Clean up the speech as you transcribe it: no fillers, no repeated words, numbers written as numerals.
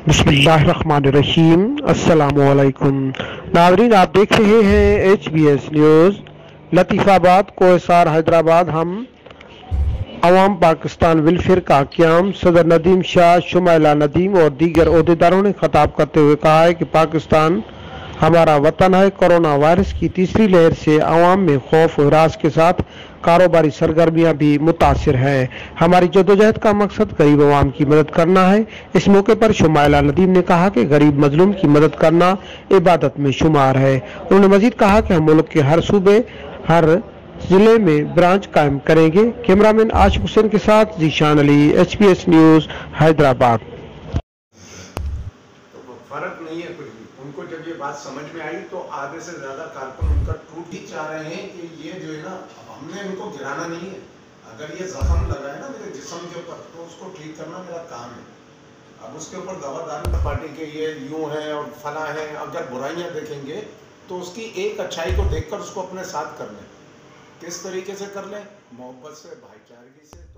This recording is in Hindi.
बिस्मिल्लाहिर्रहमानिर्रहीम। अस्सलामुअलैकुम नाज़रीन, आप देख रहे हैं HBS न्यूज़। लतीफ़ाबाद कोहसार हैदराबाद। हम अवाम पाकिस्तान वेलफेयर का क़याम सदर नदीम शाह, शुमाइला नदीम और दीगर ओहदेदारों ने खिताब करते हुए कहा है कि पाकिस्तान हमारा वतन है। कोरोना वायरस की तीसरी लहर से अवाम में खौफ और हरास के साथ कारोबारी सरगर्मियां भी मुतासिर है। हमारी जद्दोजहद का मकसद गरीब अवाम की मदद करना है। इस मौके पर शुमाइला नदीम ने कहा कि गरीब मजलूम की मदद करना इबादत में शुमार है। उन्होंने मजीद कहा कि हम मुल्क के हर सूबे, हर जिले में ब्रांच कायम करेंगे। कैमरामैन आशिक हुसैन के साथ जीशान अली, HBS न्यूज़ हैदराबाद। तो फर्क नहीं है कुछ भी। उनको जब ये बात समझ में आई तो आधे से ज्यादा कारकुन उनका टूट ही चाह रहे हैं कि ये जो है ना, अब हमने उनको गिराना नहीं है। अगर ये जख्म लगा है ना मेरे जिस्म के ऊपर, तो उसको ठीक करना मेरा काम है। अब उसके ऊपर दवादार पार्टी के ये यूं है और फला है, अगर बुराइयां देखेंगे तो उसकी एक अच्छाई को देखकर उसको अपने साथ कर लें। किस तरीके से कर लें? मोहब्बत से, भाईचारगी से।